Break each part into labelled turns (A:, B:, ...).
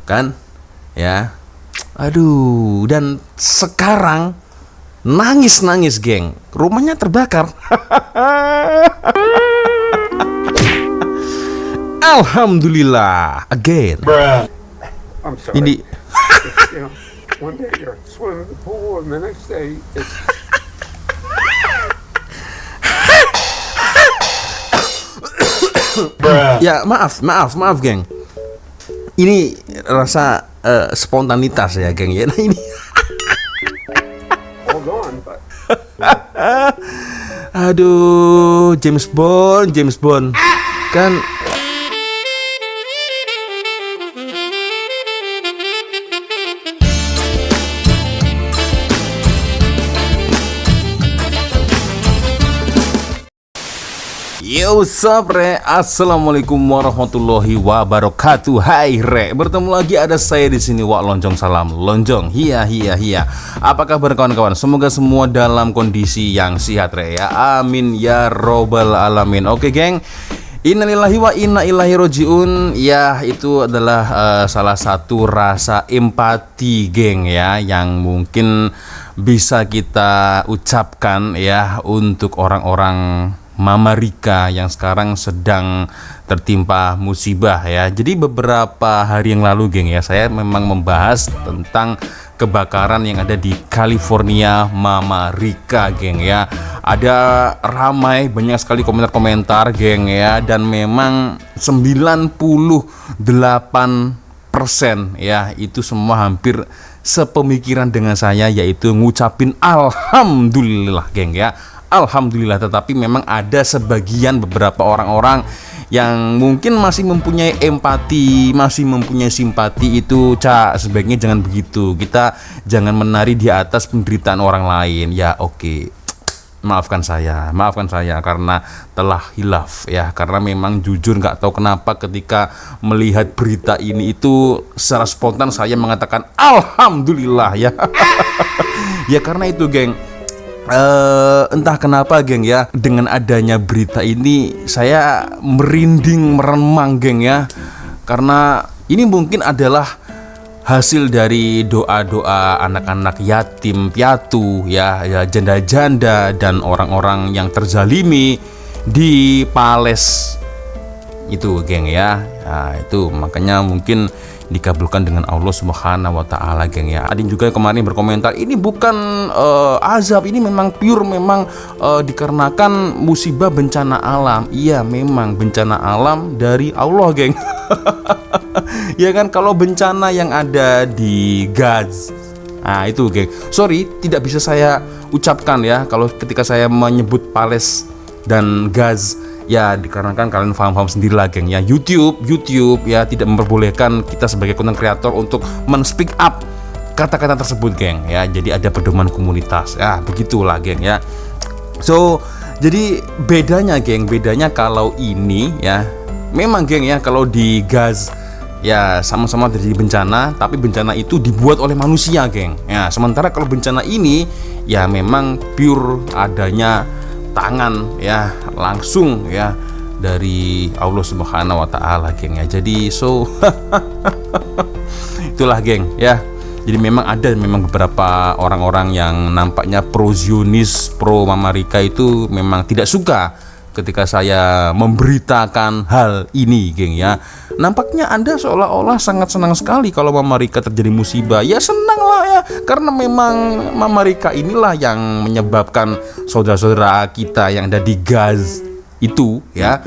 A: kan ya. Aduh, dan sekarang nangis geng, rumahnya terbakar. Alhamdulillah again.
B: I'm sorry.
A: Ini
B: You know, one day you're swimming in the pool, and the next day it's
A: ya maaf geng. Ini rasa spontanitas ya geng ya. Nah ini
B: all gone. But
A: aduh, James Bond kan. Yo sup re, assalamualaikum warahmatullahi wabarakatuh. Hai re, bertemu lagi ada saya di sini Wak Lonjong. Salam Lonjong, hiya. Apa kabar kawan-kawan? Semoga semua dalam kondisi yang sehat re ya. Amin ya robbal alamin. Oke geng, innalillahi wa inna ilaihi rojiun. Ya itu adalah salah satu rasa empati geng ya, yang mungkin bisa kita ucapkan ya untuk orang-orang Mama Rika yang sekarang sedang tertimpa musibah ya. Jadi beberapa hari yang lalu geng ya, saya memang membahas tentang kebakaran yang ada di California Mama Rika geng ya. Ada ramai banyak sekali komentar-komentar geng ya, dan memang 98% ya itu semua hampir sepemikiran dengan saya, yaitu ngucapin alhamdulillah geng ya. Alhamdulillah, tetapi memang ada sebagian beberapa orang-orang yang mungkin masih mempunyai empati, masih mempunyai simpati. Itu sebaiknya jangan begitu. Kita jangan menari di atas penderitaan orang lain. Ya oke. Maafkan saya karena telah hilaf ya, karena memang jujur nggak tahu kenapa ketika melihat berita ini itu secara spontan saya mengatakan alhamdulillah ya. Ya karena itu geng, entah kenapa geng ya, dengan adanya berita ini saya merinding meremang geng ya, karena ini mungkin adalah hasil dari doa-doa anak-anak yatim piatu ya janda-janda dan orang-orang yang terzalimi di Pales itu geng ya. Nah, itu makanya mungkin dikabulkan dengan Allah Subhanahu wa taala geng ya. Ada juga kemarin berkomentar ini bukan azab, ini memang pure memang dikarenakan musibah bencana alam. Iya, memang bencana alam dari Allah geng. Ya kan, kalau bencana yang ada di Gaza, nah itu geng, sorry tidak bisa saya ucapkan ya kalau ketika saya menyebut Pales dan Gaza. Ya dikarenakan kalian paham sendiri lah geng ya, YouTube ya tidak memperbolehkan kita sebagai content creator untuk men-speak up kata-kata tersebut geng ya. Jadi ada pedoman komunitas ya, begitulah geng ya. So jadi bedanya kalau ini ya, memang geng ya, kalau di Gaza ya sama-sama terjadi bencana, tapi bencana itu dibuat oleh manusia geng ya. Sementara kalau bencana ini ya memang pure adanya tangan ya langsung ya dari Allah Subhanahu wa taala geng ya. Jadi itulah geng ya. Jadi memang ada beberapa orang-orang yang nampaknya pro Zionis, pro Mama Rika itu memang tidak suka ketika saya memberitakan hal ini geng ya. Nampaknya Anda seolah-olah sangat senang sekali kalau Mama Rika terjadi musibah. Ya senang lah ya, karena memang Mama Rika inilah yang menyebabkan saudara-saudara kita yang ada di Gaza itu ya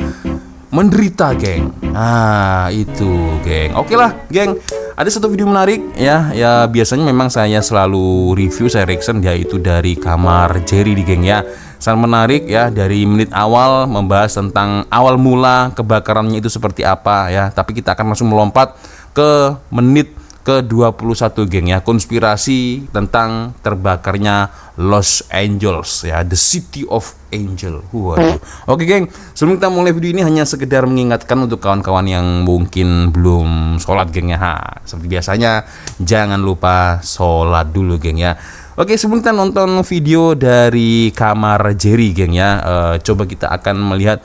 A: menderita geng. Nah itu geng. Oke lah geng, ada satu video menarik ya biasanya memang saya selalu review, saya reaction, yaitu dari Kamar Jerry di geng ya. Sangat menarik ya, dari menit awal membahas tentang awal mula kebakarannya itu seperti apa ya. Tapi kita akan langsung melompat ke menit ke-21 geng ya, konspirasi tentang terbakarnya Los Angeles ya, the city of angel. Waduh. Oke geng, sebelum kita mulai video ini hanya sekedar mengingatkan untuk kawan-kawan yang mungkin belum sholat geng ya. Seperti biasanya jangan lupa sholat dulu geng ya. Oke, sebelum kita nonton video dari Kamar Jerry geng ya, coba kita akan melihat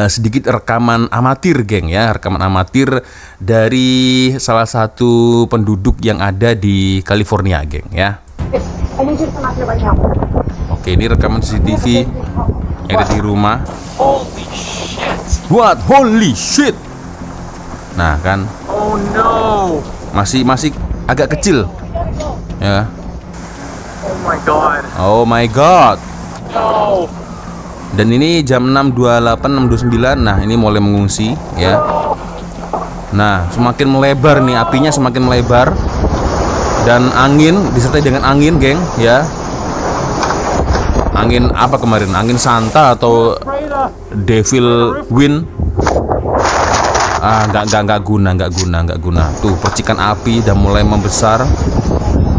A: sedikit rekaman amatir, geng ya, rekaman amatir dari salah satu penduduk yang ada di California, geng ya.
C: I need you to come out here right now.
A: Oke, ini rekaman CCTV yang ada di rumah.
D: Holy shit!
A: What? Holy shit! Nah kan,
D: Oh no!
A: masih agak kecil, ya.
D: Oh my god!
A: Oh my god.
D: No!
A: Dan ini jam 6.28, 6.29. Nah, ini mulai mengungsi, ya. Nah, semakin melebar nih, apinya semakin melebar. Dan angin, disertai dengan angin, geng, ya. Angin apa kemarin? Angin Santa atau Devil Wind? Nggak guna. Tuh, percikan api udah mulai membesar.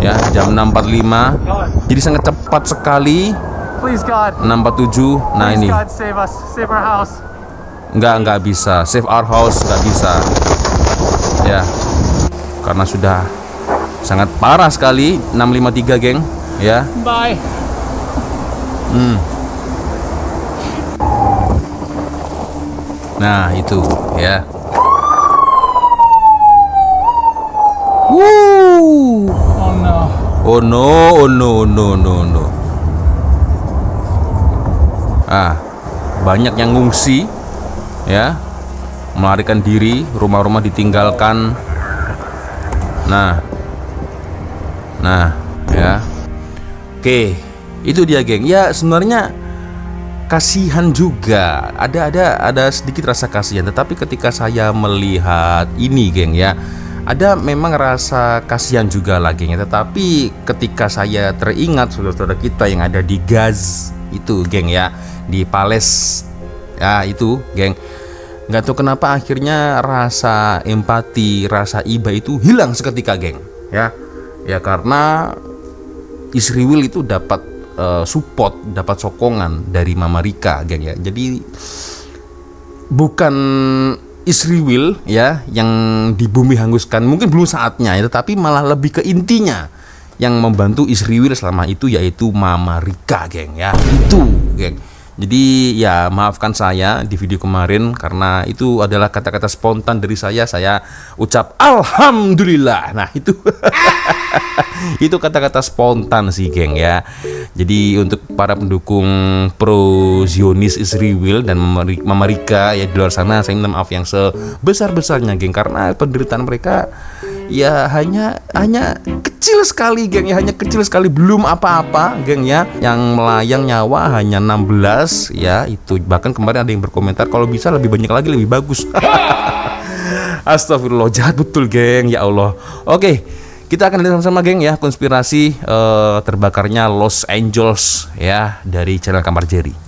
A: Ya, jam 6.45. Jadi sangat cepat sekali.
D: Please God!
A: 6.47. Nah,
D: Please
A: ini.
D: God, save us! Save our house!
A: Nggak bisa. Save our house nggak bisa. Ya. Karena sudah sangat parah sekali. 6.53, geng, ya.
D: Bye!
A: Nah, itu, ya. Woo!
D: Oh no!
A: Oh no. Banyak yang ngungsi, ya, melarikan diri, rumah-rumah ditinggalkan. Nah, ya. Oke, itu dia, geng. Ya, sebenarnya kasihan juga. Ada sedikit rasa kasihan, tetapi ketika saya melihat ini, geng, ya, ada memang rasa kasihan juga lah, geng, ya. Tetapi ketika saya teringat saudara-saudara kita yang ada di Gaza itu, geng, ya, di Pales, ya, itu, geng, nggak tahu kenapa akhirnya rasa empati, rasa iba itu hilang seketika, geng, ya. Ya karena Israel itu dapat support, dapat sokongan dari Mama Rika, geng, ya. Jadi bukan Israel, ya, yang di bumi hanguskan, mungkin belum saatnya, ya, tetapi malah lebih ke intinya yang membantu Israel selama itu, yaitu Mama Rika, geng, ya. Itu, geng. Jadi ya maafkan saya di video kemarin karena itu adalah kata-kata spontan dari saya ucap alhamdulillah. Nah, itu itu kata-kata spontan sih, geng, ya. Jadi untuk para pendukung pro Zionis Israel dan Mama Rika, ya, di luar sana, saya minta maaf yang sebesar-besarnya, geng, karena penderitaan mereka ya hanya kecil sekali, geng, ya, hanya kecil sekali, belum apa-apa, geng, ya. Yang melayang nyawa hanya 16, ya, itu. Bahkan kemarin ada yang berkomentar kalau bisa lebih banyak lagi lebih bagus. Astagfirullah, jahat betul, geng, ya Allah. Oke, kita akan lihat sama-sama, geng, ya, konspirasi terbakarnya Los Angeles, ya, dari channel Kamar Jerry.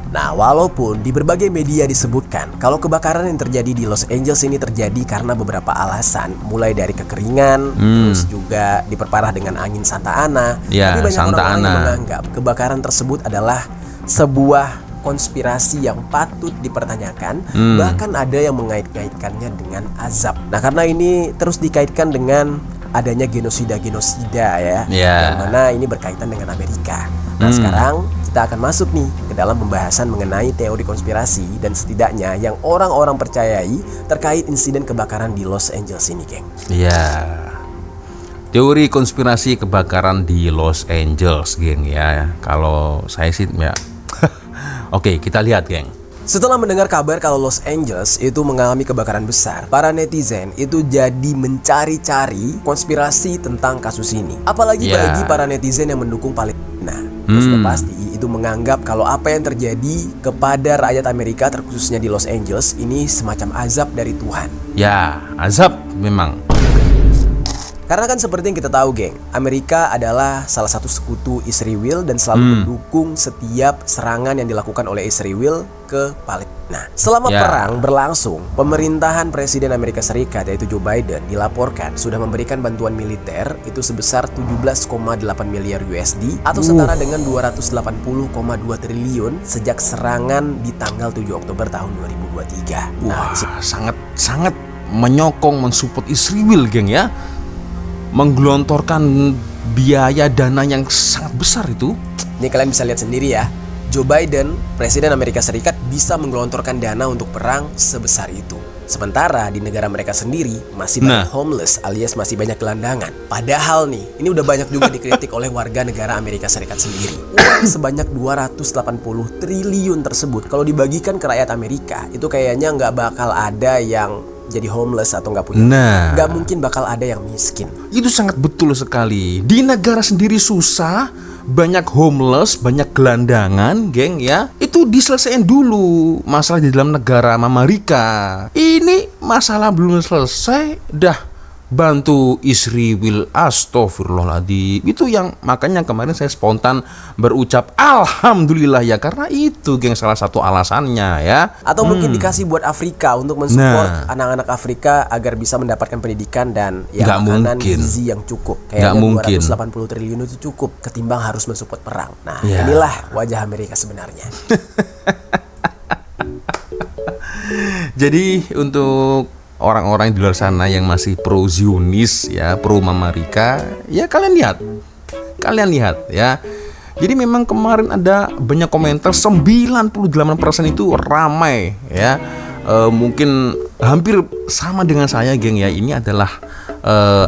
E: Nah, walaupun di berbagai media disebutkan kalau kebakaran yang terjadi di Los Angeles ini terjadi karena beberapa alasan, mulai dari kekeringan, terus juga diperparah dengan angin Santa Ana,
A: Ya,
E: tapi banyak
A: Santa
E: orang yang
A: Ana.
E: menganggap kebakaran tersebut adalah sebuah konspirasi yang patut dipertanyakan, bahkan ada yang mengait-ngaitkannya dengan azab. Nah, karena ini terus dikaitkan dengan adanya genosida ya, yang mana ini berkaitan dengan Amerika. Nah, sekarang kita akan masuk nih ke dalam pembahasan mengenai teori konspirasi dan setidaknya yang orang-orang percayai terkait insiden kebakaran di Los Angeles ini, geng.
A: Ya, teori konspirasi kebakaran di Los Angeles, geng, ya. Kalau saya sih, ya. Oke, kita lihat, geng.
E: Setelah mendengar kabar kalau Los Angeles itu mengalami kebakaran besar, para netizen itu jadi mencari-cari konspirasi tentang kasus ini. Apalagi bagi para netizen yang mendukung Palestina. Sudah pasti itu menganggap kalau apa yang terjadi kepada rakyat Amerika, terkhususnya di Los Angeles, ini semacam azab dari Tuhan.
A: Ya, azab memang.
E: Karena kan seperti yang kita tahu, geng, Amerika adalah salah satu sekutu Israel dan selalu mendukung setiap serangan yang dilakukan oleh Israel ke Palestina. Selama perang berlangsung, pemerintahan Presiden Amerika Serikat yaitu Joe Biden dilaporkan sudah memberikan bantuan militer itu sebesar 17,8 miliar USD atau setara dengan 280,2 triliun sejak serangan di tanggal 7 Oktober tahun 2023.
A: Wah, sangat menyokong, mensupport Israel, geng, ya. Menggelontorkan biaya dana yang sangat besar itu.
E: Ini kalian bisa lihat sendiri ya. Joe Biden, Presiden Amerika Serikat, bisa menggelontorkan dana untuk perang sebesar itu. Sementara di negara mereka sendiri masih banyak homeless alias masih banyak gelandangan. Padahal nih, ini udah banyak juga dikritik oleh warga negara Amerika Serikat sendiri. Uang sebanyak 280 triliun tersebut kalau dibagikan ke rakyat Amerika, itu kayaknya nggak bakal ada yang jadi homeless atau nggak punya. Nggak mungkin bakal ada yang miskin.
A: Itu sangat betul sekali. Di negara sendiri susah, banyak homeless, banyak gelandangan, geng ya. Itu diselesaikan dulu masalah di dalam negara Amerika. Ini masalah belum selesai, dah bantu Israel, astagfirullahaladzim. Itu yang makanya kemarin saya spontan berucap alhamdulillah ya, karena itu geng salah satu alasannya ya.
E: Atau mungkin dikasih buat Afrika untuk mensupport anak-anak Afrika agar bisa mendapatkan pendidikan dan ya makanan gizi yang cukup. Kayaknya 280 triliun itu cukup ketimbang harus mensupport perang. Nah, inilah wajah Amerika sebenarnya.
A: Jadi untuk orang-orang di luar sana yang masih pro Zionis ya, pro Amerika, ya kalian lihat ya. Jadi memang kemarin ada banyak komentar, 98% itu ramai ya. Mungkin hampir sama dengan saya geng ya. Ini adalah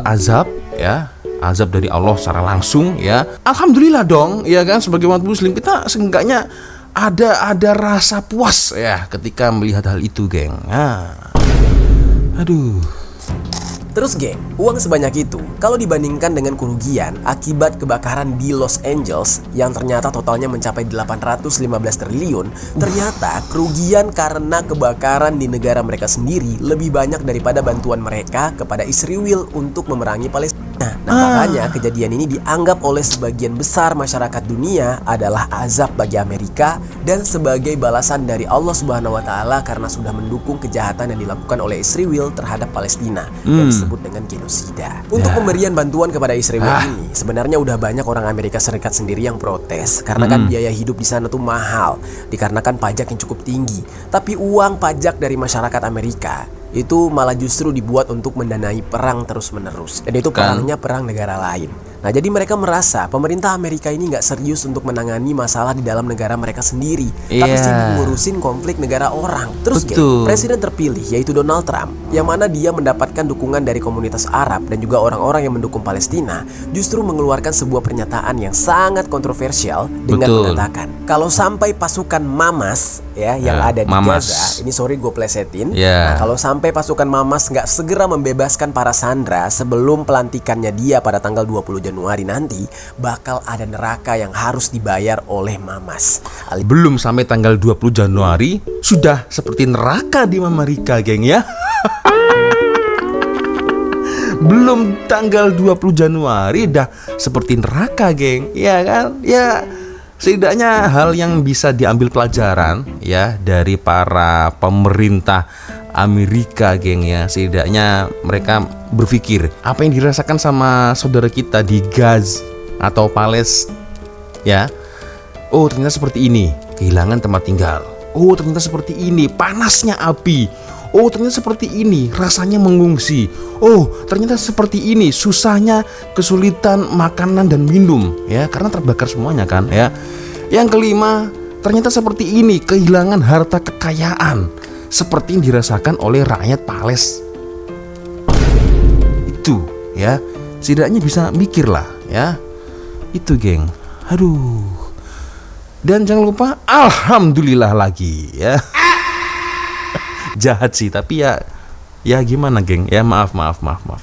A: azab ya, azab dari Allah secara langsung ya. Alhamdulillah dong ya kan, sebagai umat muslim kita seenggaknya ada rasa puas ya ketika melihat hal itu geng. Aduh.
E: Terus geng, uang sebanyak itu kalau dibandingkan dengan kerugian akibat kebakaran di Los Angeles yang ternyata totalnya mencapai 815 triliun, ternyata kerugian karena kebakaran di negara mereka sendiri lebih banyak daripada bantuan mereka kepada Israel untuk memerangi Palestina. Nah, makanya kejadian ini dianggap oleh sebagian besar masyarakat dunia adalah azab bagi Amerika dan sebagai balasan dari Allah Subhanahu wa taala karena sudah mendukung kejahatan yang dilakukan oleh Israel terhadap Palestina yang disebut dengan genosida. Untuk pemberian bantuan kepada Israel ini sebenarnya udah banyak orang Amerika Serikat sendiri yang protes karena kan biaya hidup di sana tuh mahal dikarenakan pajak yang cukup tinggi. Tapi uang pajak dari masyarakat Amerika itu malah justru dibuat untuk mendanai perang terus-menerus. Dan itu perangnya perang negara lain. Nah, jadi mereka merasa pemerintah Amerika ini nggak serius untuk menangani masalah di dalam negara mereka sendiri, tapi sibuk ngurusin konflik negara orang. Terus presiden terpilih yaitu Donald Trump, yang mana dia mendapatkan dukungan dari komunitas Arab dan juga orang-orang yang mendukung Palestina, justru mengeluarkan sebuah pernyataan yang sangat kontroversial dengan mengatakan kalau sampai pasukan Hamas ya yang ada di Gaza, ini sorry gue plesetin, nah, kalau sampai pasukan Hamas nggak segera membebaskan para sandera sebelum pelantikannya dia pada tanggal 20 Januari nanti, bakal ada neraka yang harus dibayar oleh Hamas.
A: Belum sampai tanggal 20 Januari sudah seperti neraka di Amerika geng ya. Belum tanggal 20 Januari dah seperti neraka geng, ya kan? Ya setidaknya hal yang bisa diambil pelajaran ya dari para pemerintah Amerika geng ya, setidaknya mereka berpikir apa yang dirasakan sama saudara kita di Gaza atau Palestina ya, oh ternyata seperti ini kehilangan tempat tinggal, oh ternyata seperti ini panasnya api, oh ternyata seperti ini rasanya mengungsi, oh ternyata seperti ini susahnya kesulitan makanan dan minum ya karena terbakar semuanya kan ya. Yang kelima, ternyata seperti ini kehilangan harta kekayaan seperti yang dirasakan oleh rakyat Palestina. Itu ya, setidaknya bisa mikir lah ya. Itu geng. Aduh. Dan jangan lupa alhamdulillah lagi ya. Jahat sih, tapi ya gimana geng? Ya maaf.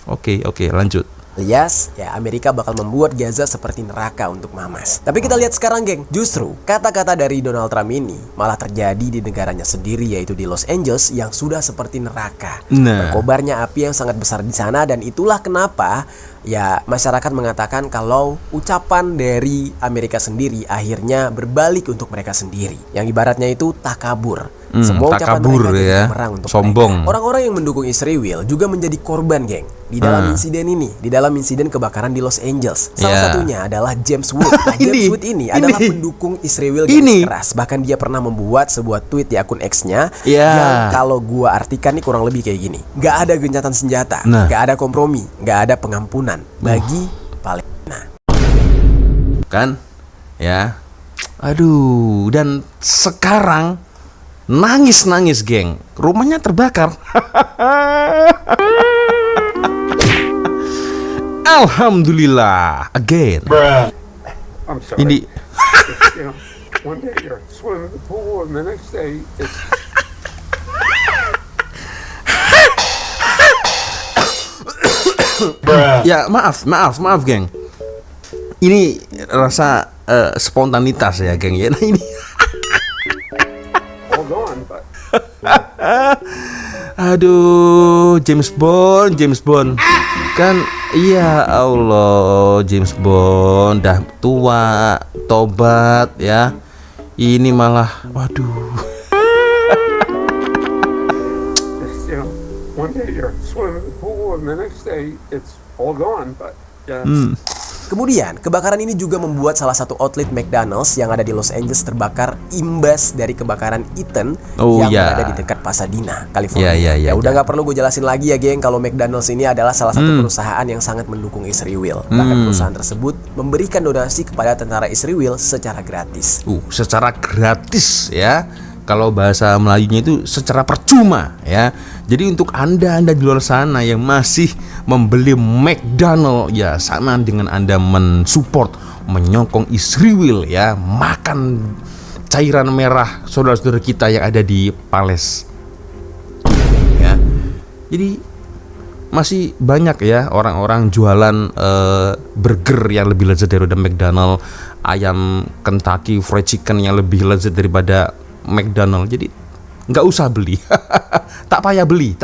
A: Oke, lanjut.
E: Alias, ya Amerika bakal membuat Gaza seperti neraka untuk Hamas. Tapi kita lihat sekarang geng, justru kata-kata dari Donald Trump ini malah terjadi di negaranya sendiri, yaitu di Los Angeles yang sudah seperti neraka. Berkobarnya api yang sangat besar di sana, dan itulah kenapa ya masyarakat mengatakan kalau ucapan dari Amerika sendiri akhirnya berbalik untuk mereka sendiri, yang ibaratnya itu takabur. Semua ucapan mereka jadi bumerang untuk
A: sombong.
E: mereka. Orang-orang yang mendukung Israel juga menjadi korban geng di dalam insiden ini, di dalam insiden kebakaran di Los Angeles. Salah satunya adalah James Wood. Nah, James Wood ini adalah pendukung Israel garis keras. Bahkan dia pernah membuat sebuah tweet di akun X-nya yang kalau gua artikan nih kurang lebih kayak gini: gak ada gencatan senjata, gak ada kompromi, gak ada pengampunan bagi Palestina.
A: Kan? Ya. Aduh, dan sekarang nangis-nangis, geng. Rumahnya terbakar. Alhamdulillah, again.
B: I'm sorry.
A: Ini
B: It's, you know, one day you're swimming in the pool, and the next day it's
A: ya maaf, geng. Ini rasa spontanitas ya, geng ya. Nah, ini
B: all gone. But
A: aduh, James Bond. Kan iya Allah, James Bond dah tua, tobat ya. Ini malah waduh.
B: just, you know, one day you're swimming in the pool, and the next day it's all gone. But
E: Kemudian, kebakaran ini juga membuat salah satu outlet McDonald's yang ada di Los Angeles terbakar imbas dari kebakaran Eaton
A: Oh,
E: yang
A: ya.
E: berada di dekat Pasadena, California.
A: Ya,
E: Udah nggak perlu gue jelasin lagi ya, geng, kalau McDonald's ini adalah salah satu perusahaan yang sangat mendukung Israel. Bahkan perusahaan tersebut memberikan donasi kepada tentara Israel secara gratis.
A: Secara gratis ya. Kalau bahasa Melayunya itu secara percuma ya. Jadi untuk Anda di luar sana yang masih membeli McDonald ya, sama dengan Anda mensupport, menyokong Israel ya, makan cairan merah saudara-saudara kita yang ada di Palestina ya. Jadi masih banyak ya orang-orang jualan burger yang lebih lezat daripada McDonald, ayam Kentucky Fried Chicken yang lebih lezat daripada McDonald. Jadi nggak usah beli. tak payah beli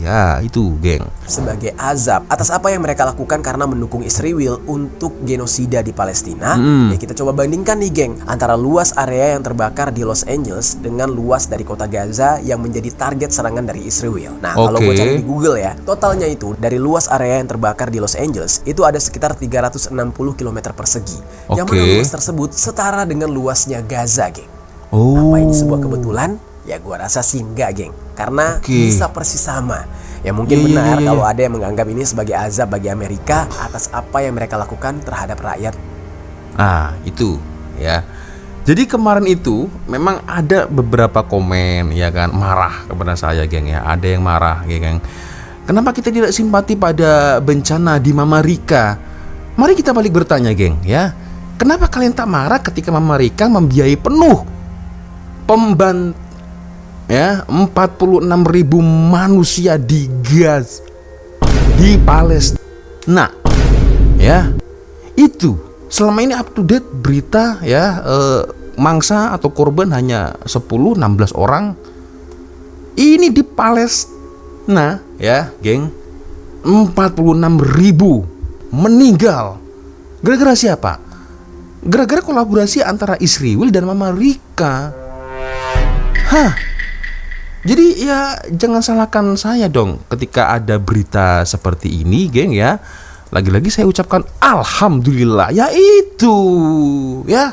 A: ya, itu geng.
E: Sebagai azab atas apa yang mereka lakukan karena mendukung Israel untuk genosida di Palestina. Ya, kita coba bandingkan nih, geng, antara luas area yang terbakar di Los Angeles dengan luas dari kota Gaza yang menjadi target serangan dari Israel. Nah, kalau gue cari di Google ya, totalnya itu dari luas area yang terbakar di Los Angeles itu ada sekitar 360 km persegi. Yang mana luas tersebut setara dengan luasnya Gaza, geng. Apa ini sebuah kebetulan? Ya gua rasa sih enggak, geng. Karena bisa persis sama. Ya mungkin benar kalau ada yang menganggap ini sebagai azab bagi Amerika atas apa yang mereka lakukan terhadap rakyat.
A: Itu ya. Jadi kemarin itu memang ada beberapa komen ya kan, marah kepada saya, geng ya. Ada yang marah ya, geng. Kenapa kita tidak simpati pada bencana di Mama Rika? Mari kita balik bertanya, geng ya. Kenapa kalian tak marah ketika Mama Rika membiayai penuh ya 46.000 manusia di Gaza, di Palestina ya. Itu selama ini up to date berita ya, mangsa atau korban hanya 10-16 orang. Ini di Palestina ya, geng, 46.000 meninggal. Gara-gara siapa? Gara-gara kolaborasi antara Israel dan Mama Rika. Jadi ya jangan salahkan saya dong ketika ada berita seperti ini, geng ya. Lagi-lagi saya ucapkan alhamdulillah. Ya itu ya.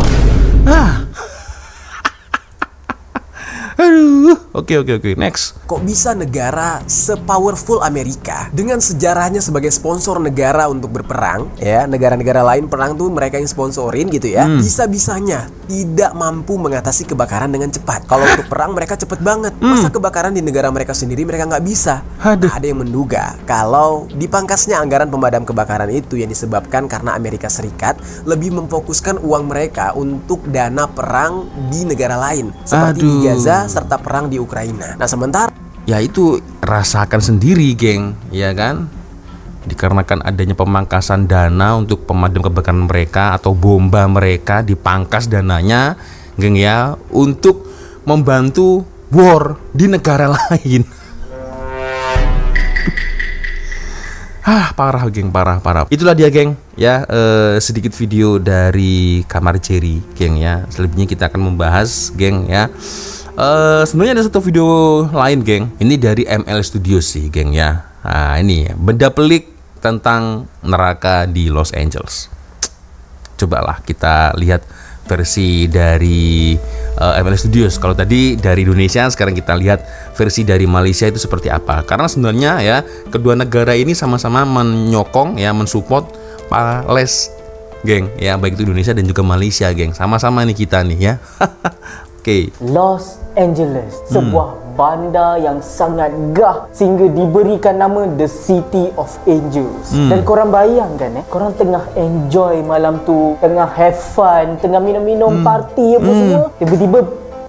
A: Aduh, oke, next.
E: Kok bisa negara sepowerful Amerika dengan sejarahnya sebagai sponsor negara untuk berperang, ya, negara-negara lain perang tuh mereka yang sponsorin gitu ya, bisa-bisanya tidak mampu mengatasi kebakaran dengan cepat. Kalau untuk perang mereka cepet banget, masa kebakaran di negara mereka sendiri mereka nggak bisa? Ada yang menduga kalau dipangkasnya anggaran pemadam kebakaran itu yang disebabkan karena Amerika Serikat lebih memfokuskan uang mereka untuk dana perang di negara lain seperti di Gaza serta perang di Ukraina. Nah, sementara
A: ya itu rasakan sendiri, geng, ya kan? Dikarenakan adanya pemangkasan dana untuk pemadam kebakaran mereka atau bomba mereka, dipangkas dananya, geng ya, untuk membantu war di negara lain. Parah, geng, parah. Itulah dia, geng, ya, sedikit video dari kamar Cherry, geng ya. Selebihnya kita akan membahas, geng ya. Sebenarnya ada satu video lain, geng. Ini dari ML Studios sih, geng ya. Nah, ini benda pelik tentang neraka di Los Angeles. Cobalah kita lihat versi dari ML Studios. Kalau tadi dari Indonesia, sekarang kita lihat versi dari Malaysia itu seperti apa. Karena sebenarnya ya kedua negara ini sama-sama menyokong ya, mensupport Palestina geng. Ya, baik itu Indonesia dan juga Malaysia, geng. Sama-sama nih kita nih ya. Oke.
F: Los Angeles, sebuah bandar yang sangat gah sehingga diberikan nama The City of Angels. Dan korang bayangkan korang tengah enjoy malam tu, tengah have fun, tengah minum-minum party apa semua, tiba-tiba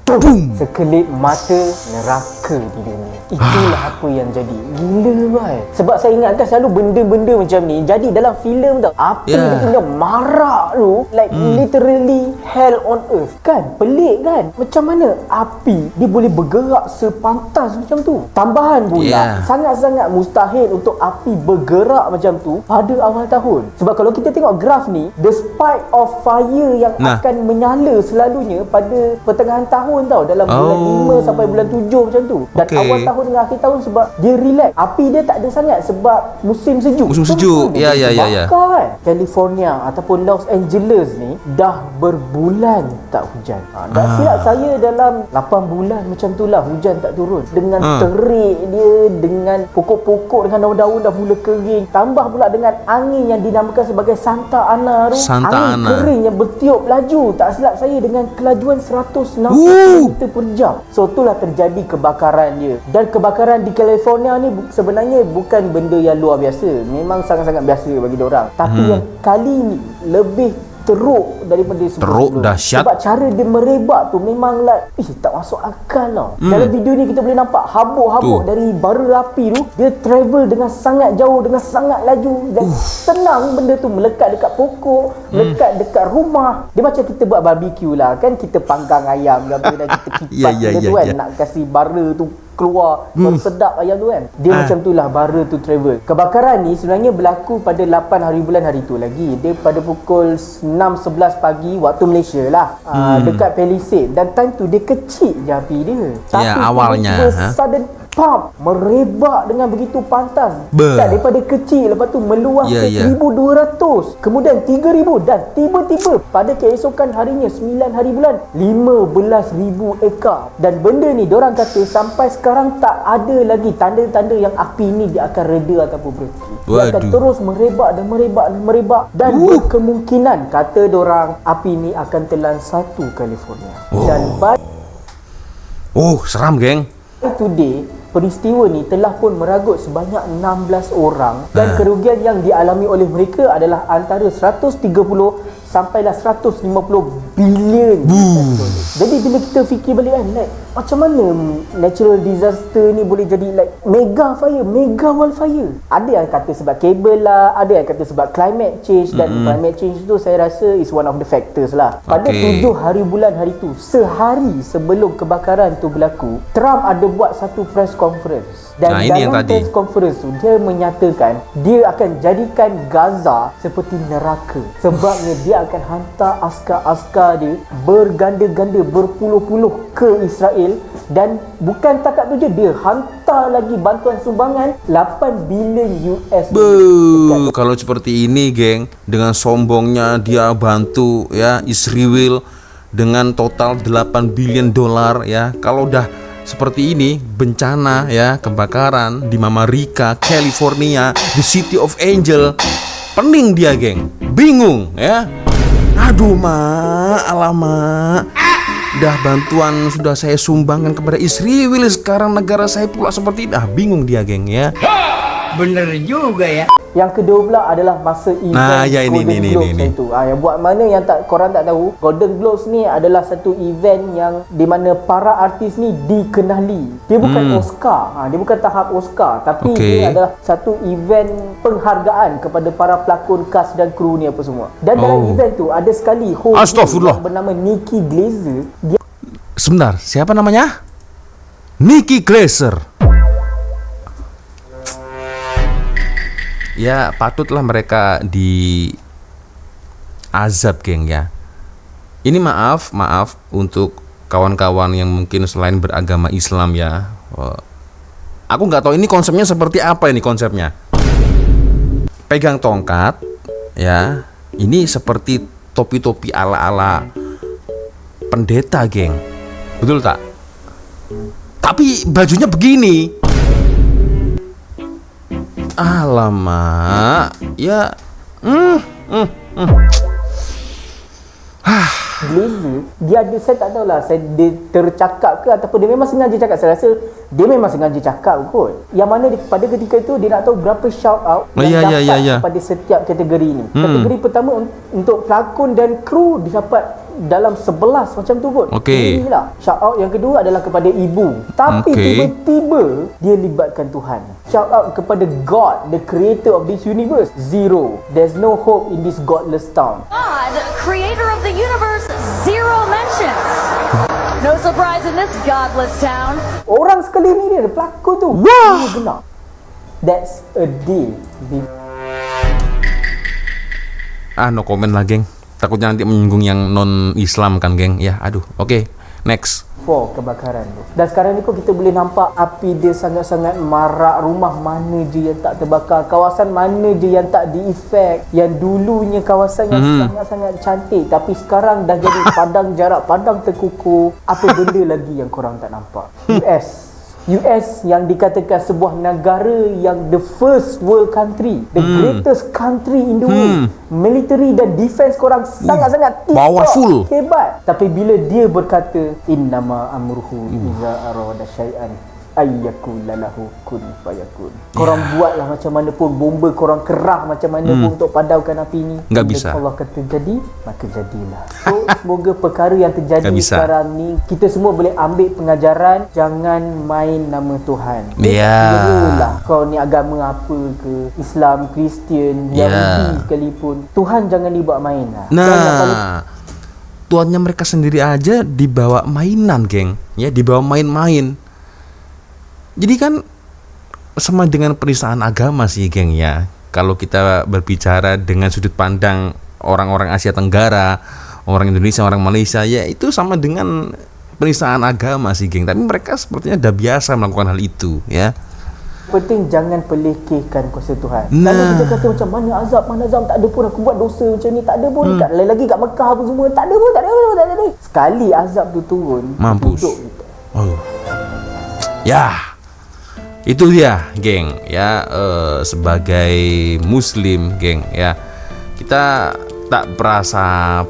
F: boom, sekelip mata neraka di dunia. Itulah apa yang jadi. Gila bai. Sebab saya ingatkan selalu benda-benda macam ni jadi dalam filem tau. Api dia kena marak tu, like literally hell on earth. Kan? Pelik kan? Macam mana api dia boleh bergerak sepantas macam tu? Tambahan pula, sangat-sangat mustahil untuk api bergerak macam tu pada awal tahun. Sebab kalau kita tengok graf ni, the spike of fire yang akan menyala selalunya pada pertengahan tahun tau, dalam bulan 5 sampai bulan 7 macam tu. Dan awal tahun dengan akhir tahun sebab dia relax. Api dia tak ada sangat sebab musim sejuk.
A: Musim sejuk. Ya.
F: Kan? California ataupun Los Angeles ni dah berbulan tak hujan. Tak silap saya dalam 8 bulan macam tu lah hujan tak turun. Dengan terik dia, dengan pokok-pokok dengan daun-daun dah mula kering. Tambah pula dengan angin yang dinamakan sebagai Santa Ana tu. Angin kering yang bertiup laju. Tak silap saya dengan kelajuan 160 km per jam. So itulah terjadi kebakaran dia. Dan kebakaran di California ni sebenarnya bukan benda yang luar biasa. Memang sangat-sangat biasa bagi diorang. Tapi yang kali ni lebih teruk daripada sebelum.
A: Teruk, dahsyat.
F: Sebab cara dia merebak tu memang like tak masuk akal tau. Dalam video ni kita boleh nampak habuk-habuk dari bara api tu, dia travel dengan sangat jauh, dengan sangat laju dan senang benda tu melekat dekat pokok, melekat dekat rumah. Dia macam kita buat barbecue lah kan, kita panggang ayam ke apa dan kita kipas benda tu kan, nak kasih bara tu keluar baru sedap ayam tu kan. Dia macam tu lah bara tu travel. Kebakaran ni sebenarnya berlaku pada 8 hari bulan hari tu lagi. Dia pada pukul 6.11 pagi waktu Malaysia lah. Dekat Palisade. Dan time tu dia kecil je api dia. Tapi
A: awalnya
F: sudden pop merebak dengan begitu pantas. Tak, daripada kecil lepas tu meluas ke 1,200, kemudian 3,000 dan tiba-tiba pada keesokan harinya 9 hari bulan 15,000 ekar. Dan benda ni diorang kata sampai sekarang tak ada lagi tanda-tanda yang api ni dia akan reda ataupun berhenti. Dia akan terus merebak dan merebak dan merebak dan berkemungkinan kata diorang api ni akan telan satu California. Dan
A: seram geng.
F: Today peristiwa ni telah pun meragut sebanyak 16 orang dan kerugian yang dialami oleh mereka adalah antara 130 sampailah 150 bilion. Jadi bila kita fikir balik kan, like macam mana natural disaster ni boleh jadi like mega fire, mega wildfire. Ada yang kata sebab kabel lah, ada yang kata sebab climate change dan climate change tu saya rasa is one of the factors lah. Pada 7 hari bulan hari tu, sehari sebelum kebakaran tu berlaku, Trump ada buat satu press conference. Dan dalam press conference tu dia menyatakan dia akan jadikan Gaza seperti neraka. Sebabnya dia akan hantar askar-askar dia berganda-ganda berpuluh-puluh ke Israel. Dan bukan takat tu je, dia hantar lagi bantuan sumbangan 8 bilion US.
A: Kalau seperti ini geng, dengan sombongnya dia bantu ya Israel dengan total 8 billion dolar ya. Kalau udah seperti ini bencana ya, kebakaran di Mama Rica, California, the City of Angel, pening dia geng, bingung ya. Aduh alamak, dah bantuan sudah saya sumbangkan kepada Israel, sekarang negara saya pula seperti ini. Bingung dia geng ya.
G: Bener juga ya.
F: Yang kedua pula adalah masa event Golden Globes itu. Yang buat mana yang korang tak tahu, Golden Globes ni adalah satu event yang di mana para artis ni dikenali. Dia bukan Oscar, dia bukan tahap Oscar, tapi dia adalah satu event penghargaan kepada para pelakon, cast dan kru ni apa semua. Dan dalam event tu ada sekali host yang bernama Nikki Glaser.
A: Sebentar, siapa namanya? Nikki Glaser. Ya patutlah mereka di azab geng ya. Ini maaf untuk kawan-kawan yang mungkin selain beragama Islam ya. Aku nggak tahu ini konsepnya seperti apa ini konsepnya. Pegang tongkat ya. Ini seperti topi-topi ala-ala pendeta geng. Betul tak? Tapi bajunya begini. Alamak, ya,
F: Glazer, dia ada, saya tak tahulah, dia tercakap ke ataupun dia memang sengaja cakap. Saya rasa dia memang sengaja cakap kot. Yang mana pada ketika itu dia nak tahu berapa shout out yang dapat pada setiap kategori ini. Kategori pertama untuk pelakon dan kru didapat dalam 11 macam tu kot. Inilah shout out. Yang kedua adalah kepada ibu. Tapi tiba-tiba dia libatkan Tuhan. Shout out kepada God, the creator of this universe. 0. There's no hope in this godless town.
H: God, creator of the universe, 0 mentions. No surprise in this godless town.
F: Orang sekeliling dia, pelakon tu. Wah, benar. That's a day.
A: No comment lah, geng. Takutnya nanti menyinggung yang non-Islam kan, geng. Ya, aduh. Oke, next.
F: Kebakaran tu. Dan sekarang ni pun kita boleh nampak api dia sangat-sangat marak. Rumah mana je yang tak terbakar, kawasan mana je yang tak di-effect. Yang dulunya kawasan yang sangat-sangat cantik, tapi sekarang dah jadi padang jarak, padang terkukur. Apa benda lagi yang korang tak nampak? US yang dikatakan sebuah negara yang the first world country, the greatest country in the world. Military dan defense korang sangat-sangat
A: powerful,
F: hebat. Tapi bila dia berkata innama amruhu iza arada syai'an ayyakula lahu kun fayakun. Korang buatlah macam mana pun, bomba korang kerah macam mana pun untuk padamkan api ni,
A: nggak bisa.
F: Allah kata jadi, maka jadilah. So semoga perkara yang terjadi sekarang ni kita semua boleh ambil pengajaran. Jangan main nama Tuhan. Lah kau ni agama apa ke, Islam, Kristian, Yahudi sekalipun, Tuhan jangan dibuat main lah.
A: Tuhannya mereka sendiri aja dibawa mainan, geng. Ya, dibawa main-main. Jadi kan sama dengan penistaan agama sih, geng, ya. Kalau kita berbicara dengan sudut pandang orang-orang Asia Tenggara, orang Indonesia, orang Malaysia, ya itu sama dengan penistaan agama sih, geng. Tapi mereka sepertinya udah biasa melakukan hal itu, ya.
F: Penting jangan pelekehkan kuasa Tuhan. Kalau kita kata macam mana azab, tak ada pun aku buat dosa macam ni, tak ada pun. Lagi kat Mekah apa semua, tak ada pun. Sekali azab tu turun,
A: mampus. Ya. Itu dia, geng, ya. Sebagai muslim, geng, ya, kita tak berasa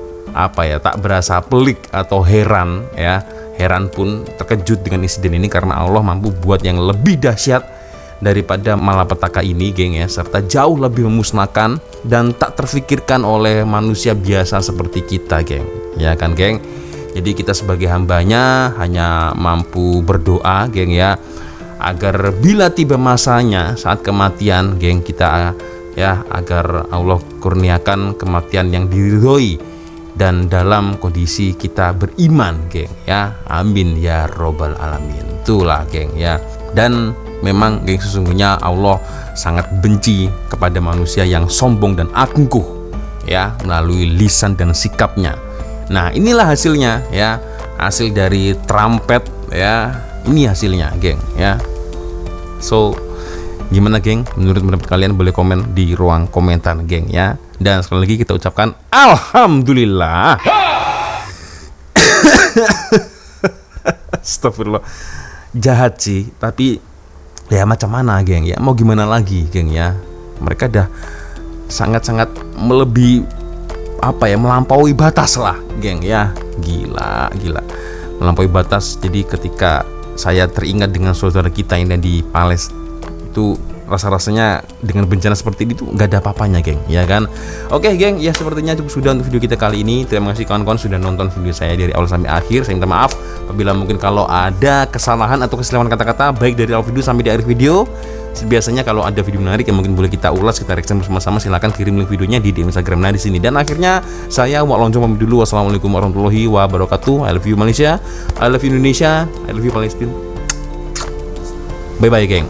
A: tak berasa pelik atau heran, ya. Heran pun terkejut dengan insiden ini karena Allah mampu buat yang lebih dahsyat daripada malapetaka ini, geng, ya, serta jauh lebih memusnahkan dan tak terfikirkan oleh manusia biasa seperti kita, geng. Ya kan, geng? Jadi kita sebagai hambanya hanya mampu berdoa, geng, ya, agar bila tiba masanya saat kematian, geng, kita ya agar Allah kurniakan kematian yang diridhoi dan dalam kondisi kita beriman, geng, ya. Amin ya robbal alamin. Itulah, geng, ya. Dan memang, geng, sesungguhnya Allah sangat benci kepada manusia yang sombong dan angkuh, ya, melalui lisan dan sikapnya. Nah, inilah hasilnya, ya. Hasil dari trumpet, ya. Ini hasilnya, geng, ya. So, gimana, geng? Menurut pendapat kalian boleh komen di ruang komentar, geng, ya. Dan sekali lagi kita ucapkan alhamdulillah. Astagfirullah. Jahat sih, tapi ya macam mana, geng, ya. Mau gimana lagi, geng, ya. Mereka dah sangat-sangat melampaui batas lah, geng, ya. Gila. Melampaui batas. Jadi ketika saya teringat dengan saudara kita yang di Palestina, itu rasa-rasanya dengan bencana seperti itu nggak ada apa-apanya, geng, ya kan. Oke, geng, ya sepertinya cukup sudah untuk video kita kali ini. Terima kasih kawan-kawan sudah nonton video saya dari awal sampai akhir. Saya minta maaf apabila mungkin kalau ada kesalahan atau kesilapan kata-kata baik dari awal video sampai di akhir video. Biasanya kalau ada video menarik yang mungkin boleh kita ulas, kita reaction bersama-sama, silahkan kirim link videonya di DM Instagram di sini. Dan akhirnya saya Wak Loncong pamit dulu. Wassalamualaikum warahmatullahi wabarakatuh. I love you Malaysia, I love you Indonesia, I love you Palestina. Bye bye, geng.